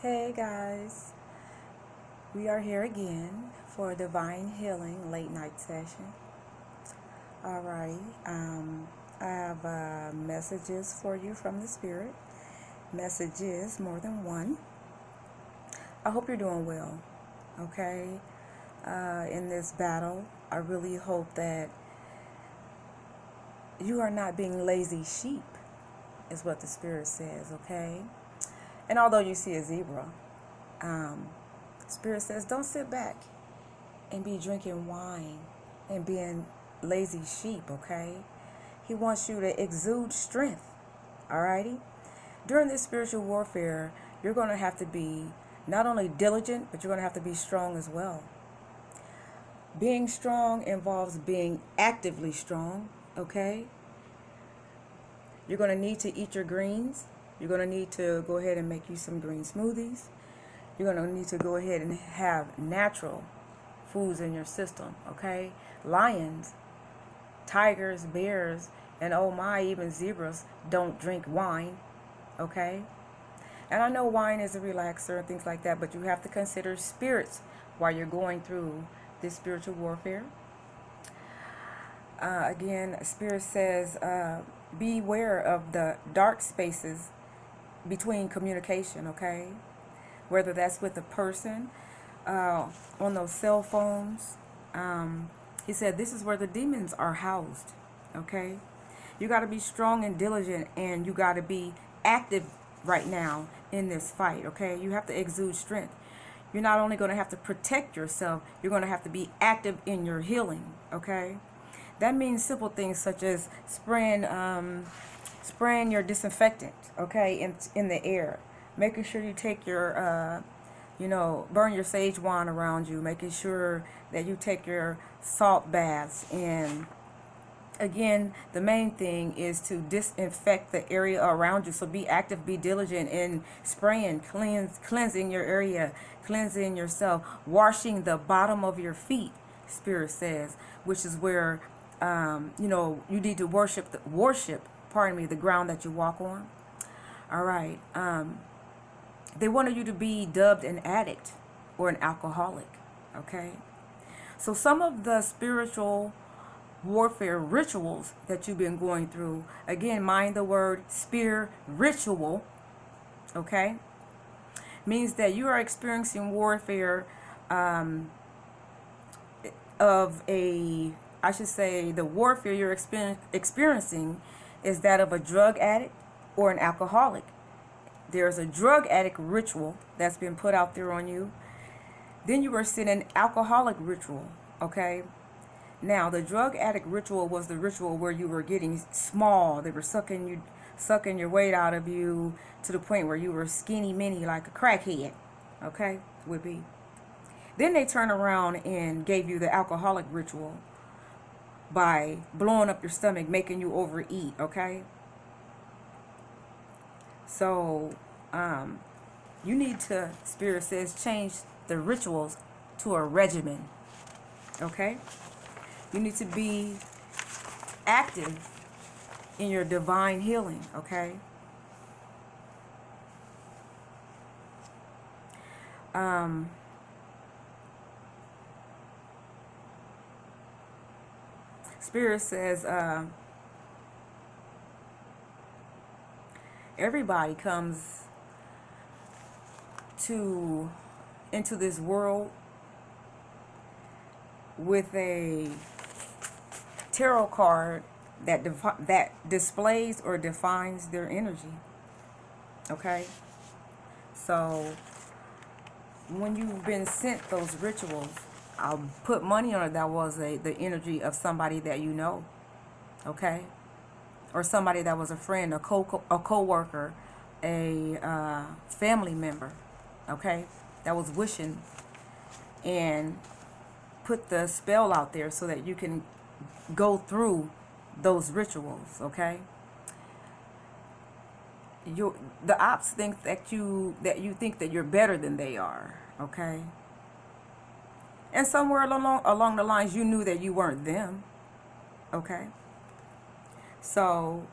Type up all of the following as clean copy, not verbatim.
Hey guys, we are here again for a Divine Healing late night session. Alright, I have messages for you from the Spirit. Messages, more than one. I hope you're doing well, okay? In this battle, I really hope that you are not being lazy sheep, is what the Spirit says, okay? And although you see a zebra, Spirit says don't sit back and be drinking wine and being lazy sheep, okay? He wants you to exude strength, alrighty? During this spiritual warfare, you're going to have to be not only diligent, but you're going to have to be strong as well. Being strong involves being actively strong, okay? You're going to need to eat your greens. You're going to need to go ahead and make you some green smoothies. You're going to need to go ahead and have natural foods in your system, okay? Lions, tigers, bears, and oh my, even zebras don't drink wine, okay? And I know wine is a relaxer and things like that, but you have to consider spirits while you're going through this spiritual warfare. Again, Spirit says, beware of the dark spaces between communication, okay? Whether that's with a person, on those cell phones. He said this is where the demons are housed, okay? You got to be strong and diligent, and you got to be active right now in this fight, okay? You have to exude strength. You're not only going to have to protect yourself, you're going to have to be active in your healing, okay? That means simple things such as spraying your disinfectant, okay, in the air. Making sure you take your, burn your sage wand around you. Making sure that you take your salt baths. And again, the main thing is to disinfect the area around you. So be active, be diligent in spraying, cleansing your area, cleansing yourself, washing the bottom of your feet, Spirit says, which is where, you need to worship the ground that you walk on. All right. They wanted you to be dubbed an addict or an alcoholic, okay? So some of the spiritual warfare rituals that you've been going through, again, mind the word spiritual, okay, means that you are experiencing warfare the warfare you're experiencing is that of a drug addict or an alcoholic. There's a drug addict ritual that's been put out there on you. Then you were sent an alcoholic ritual, okay? Now, the drug addict ritual was the ritual where you were getting small. They were sucking your weight out of you to the point where you were skinny mini like a crackhead, okay? Would be. Then they turned around and gave you the alcoholic ritual by blowing up your stomach, making you overeat, okay? So, you need to, Spirit says, change the rituals to a regimen, okay? You need to be active in your divine healing, okay? Spirit says, everybody comes into this world with a tarot card that displays or defines their energy, okay? So when you've been sent those rituals, I'll put money on it that was the energy of somebody that you know, okay? Or somebody that was a friend, a co-worker, a family member, okay? That was wishing and put the spell out there so that you can go through those rituals, okay? The ops think that you think that you're better than they are, okay? And somewhere along the lines, you knew that you weren't them, okay? So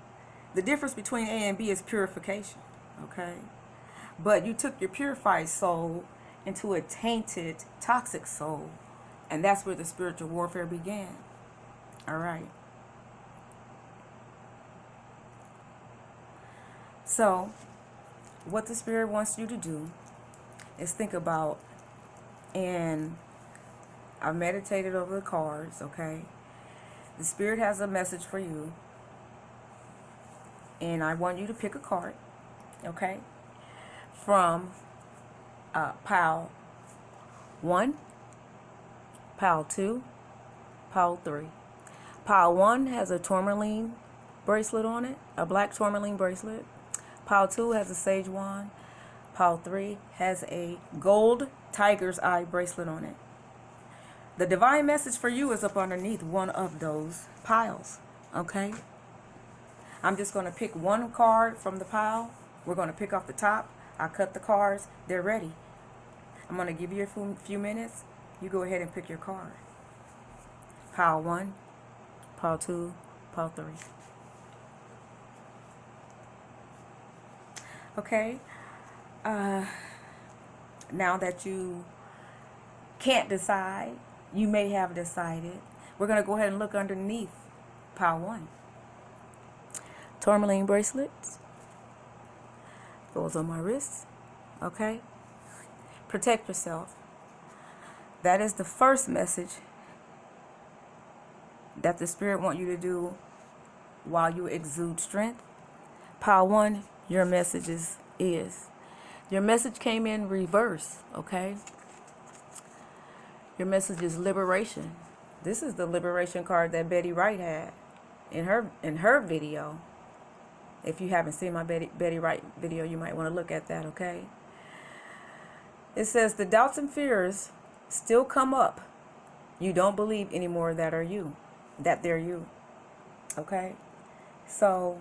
the difference between A and B is purification, okay? But you took your purified soul into a tainted, toxic soul. And that's where the spiritual warfare began. All right. So, what the Spirit wants you to do is think about, and I've meditated over the cards, okay? The Spirit has a message for you, and I want you to pick a card, okay? From pile 1, pile 2, pile 3. Pile 1 has a tourmaline bracelet on it, a black tourmaline bracelet. Pile 2 has a sage wand. Pile 3 has a gold tiger's eye bracelet on it. The divine message for you is up underneath one of those piles, okay? I'm just going to pick one card from the pile. We're going to pick off the top. I cut the cards. They're ready. I'm going to give you a few minutes. You go ahead and pick your card. Pile 1, pile 2, pile 3. Okay, now that you can't decide, you may have decided, we're going to go ahead and look underneath pile 1. Tourmaline bracelets goes on my wrist, okay? Protect yourself. That is the first message that the Spirit wants you to do while you exude strength. Pile 1, your message is your message came in reverse, okay? Your message is liberation. This is the liberation card that Betty Wright had in her video. If you haven't seen my Betty Wright video, you might want to look at that, okay? It says the doubts and fears still come up. You don't believe anymore that they're you. Okay? So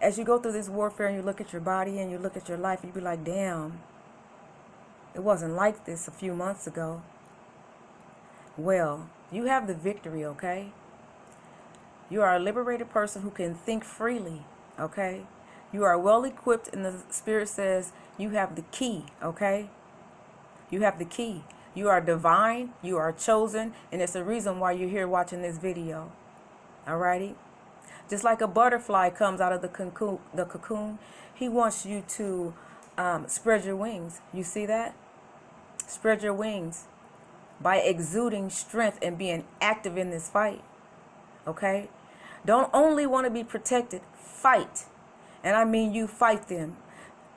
as you go through this warfare and you look at your body and you look at your life, you be like, damn, it wasn't like this a few months ago. Well, you have the victory, okay? You are a liberated person who can think freely, okay? You are well equipped, and the Spirit says you have the key, okay? You have the key. You are divine, you are chosen, and it's the reason why you're here watching this video. Alrighty? Just like a butterfly comes out of the cocoon, he wants you to spread your wings. You see that? Spread your wings by exuding strength and being active in this fight. Okay? Don't only want to be protected, fight. And I mean you fight them.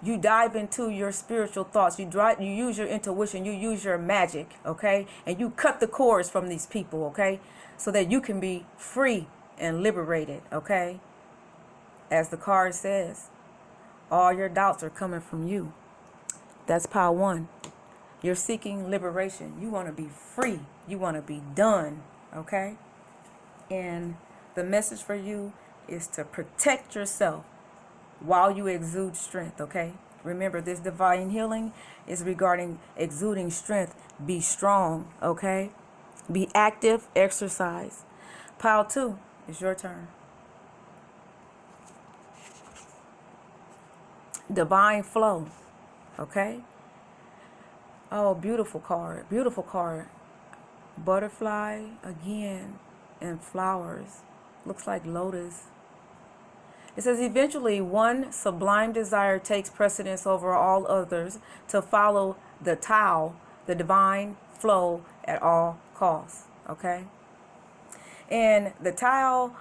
You dive into your spiritual thoughts. You use your intuition. You use your magic, okay? And you cut the cords from these people, okay? So that you can be free and liberated, okay? As the card says, all your doubts are coming from you. That's pile 1. You're seeking liberation. You want to be free. You want to be done, okay? And the message for you is to protect yourself while you exude strength, okay? Remember, this divine healing is regarding exuding strength. Be strong, okay? Be active, exercise. Pile 2, it's your turn. Divine flow, okay? Oh, beautiful card, beautiful card. Butterfly again, and flowers. Looks like lotus. It says, eventually one sublime desire takes precedence over all others to follow the Tao, the divine flow at all costs. Okay? And the Tao,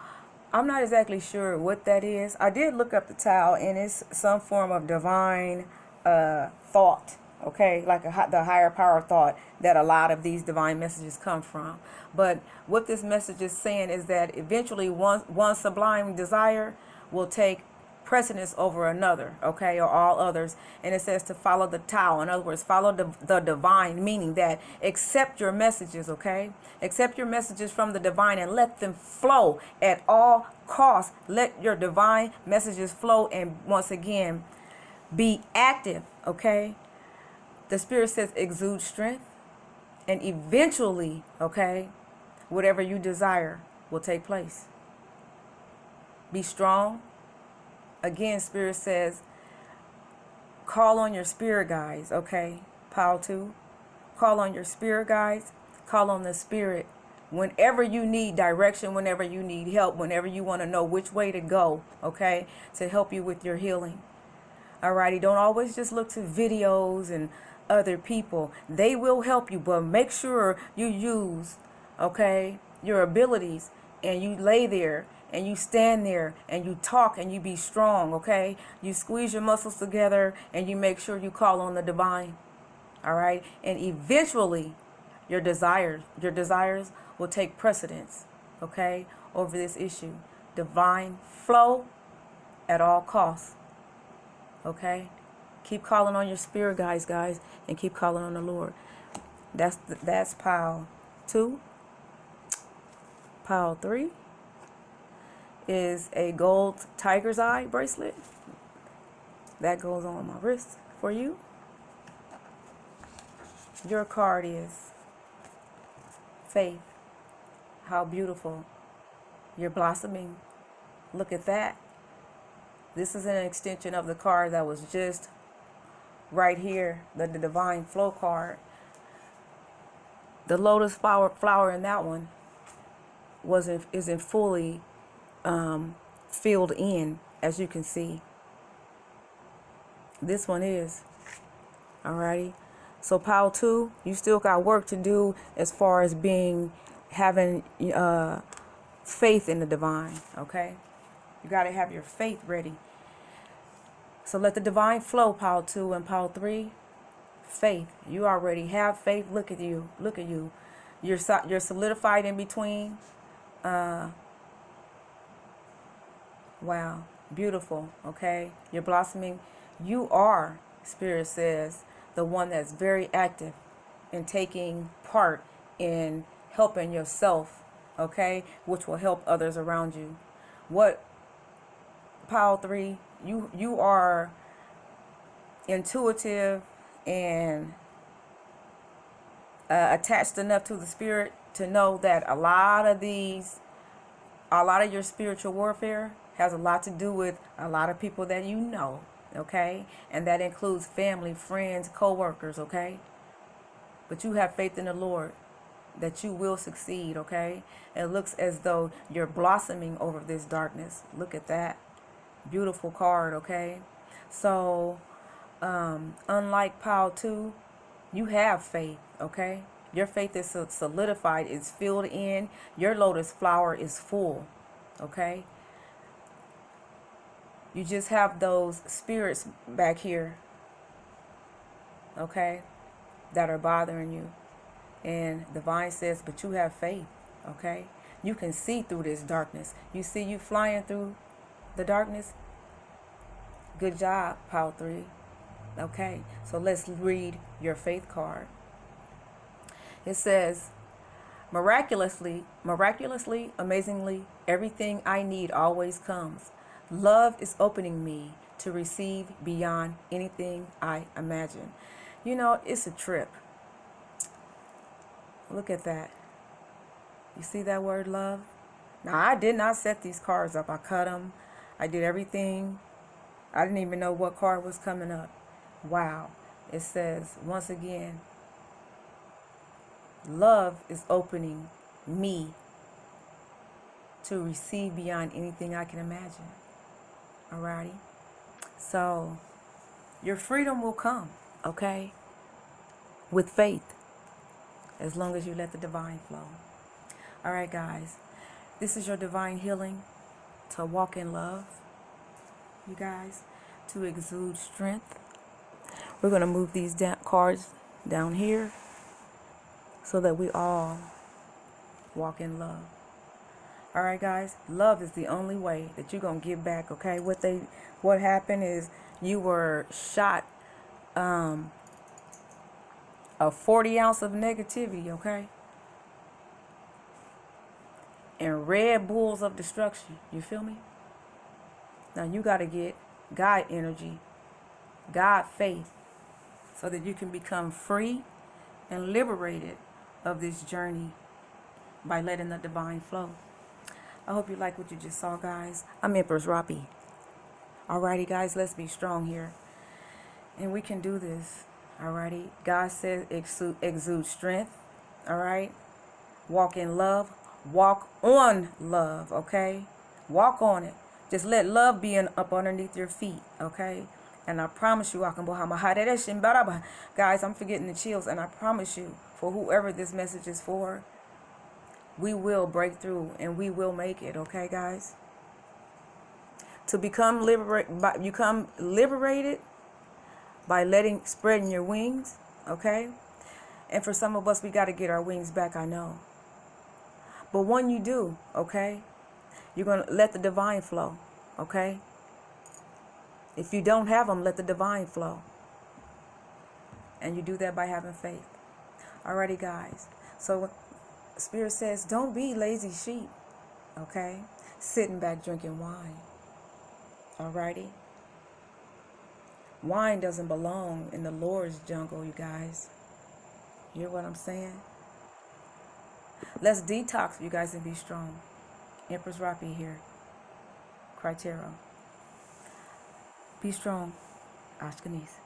I'm not exactly sure what that is. I did look up the Tao, and it's some form of divine thought. Okay? Like the higher power thought that a lot of these divine messages come from. But what this message is saying is that eventually one sublime desire will take precedence over another, okay, or all others. And it says to follow the Tao. In other words, follow the divine, meaning that accept your messages, okay? Accept your messages from the divine and let them flow at all costs. Let your divine messages flow, and once again, be active, okay? The Spirit says exude strength, and eventually, okay, whatever you desire will take place. Be strong. Again, Spirit says Call on your spirit guides, okay? Pile 2. Call on your spirit guides. Call on the spirit. Whenever you need direction, whenever you need help, whenever you want to know which way to go, okay? To help you with your healing. Alrighty, don't always just look to videos and other people. They will help you, but make sure you use, okay, your abilities, and you lay there and you stand there and you talk and you be strong, okay? You squeeze your muscles together and you make sure you call on the divine. All right? And eventually your desires will take precedence, okay, over this issue. Divine flow at all costs. Okay? Keep calling on your spirit guides, guys, and keep calling on the Lord. That's pile 2. Pile 3 is a gold tiger's eye bracelet. That goes on my wrist for you. Your card is faith. How beautiful. You're blossoming. Look at that. This is an extension of the card that was just right here, the divine flow card. The lotus flower in that one isn't fully filled in, as you can see. This one is. Alrighty. So pile 2, you still got work to do as far as having faith in the divine, okay? You got to have your faith ready. So let the divine flow, pile 2 and pile 3. Faith. You already have faith. Look at you. Look at you. You're solidified in between. Wow. Beautiful. Okay. You're blossoming. You are, Spirit says, the one that's very active in taking part in helping yourself, okay, which will help others around you. What, pile 3, you are intuitive and attached enough to the spirit to know that a lot of your spiritual warfare has a lot to do with a lot of people that you know, okay? And that includes family, friends, co-workers, okay? But you have faith in the Lord that you will succeed, okay? It looks as though you're blossoming over this darkness. Look at that. Beautiful card, okay? So, unlike pile 2, you have faith, okay? Your faith is solidified, it's filled in. Your lotus flower is full, okay? You just have those spirits back here, okay, that are bothering you. And divine says, but you have faith, okay? You can see through this darkness. You see you flying through the darkness? Good job, pile 3. Okay, so let's read your faith card. It says, miraculously, amazingly, everything I need always comes. Love is opening me to receive beyond anything I imagine. You know, it's a trip. Look at that. You see that word love? Now, I did not set these cards up. I cut them. I did everything. I didn't even know what card was coming up. Wow. It says, once again, love is opening me to receive beyond anything I can imagine. Alrighty? So, your freedom will come, okay? With faith, as long as you let the divine flow. Alright, guys. This is your divine healing to walk in love, you guys, to exude strength. We're going to move these cards down here so that we all walk in love. All right, guys, love is the only way that you're going to give back, okay? What happened is you were shot a 40 ounce of negativity, okay? And Red Bulls of destruction, you feel me? Now you got to get God energy, God faith, so that you can become free and liberated of this journey by letting the divine flow. I hope you like what you just saw, guys. I'm Empress Rapi. Alrighty, guys, let's be strong here. And we can do this. Alrighty. God says exude strength. Alright. Walk in love. Walk on love. Okay. Walk on it. Just let love be up underneath your feet. Okay. And I promise you, guys, I'm forgetting the chills. And I promise you, for whoever this message is for, we will break through and we will make it. Okay, guys? To become liberated by spreading your wings. Okay? And for some of us, we got to get our wings back, I know. But when you do, okay, you're going to let the divine flow. Okay? If you don't have them, let the divine flow. And you do that by having faith. Alrighty, guys. So Spirit says, don't be lazy sheep. Okay? Sitting back drinking wine. Alrighty? Wine doesn't belong in the Lord's jungle, you guys. You hear what I'm saying? Let's detox, you guys, and be strong. Empress Rapi here. CRYYY Tarot. Be strong. Ashkenaz.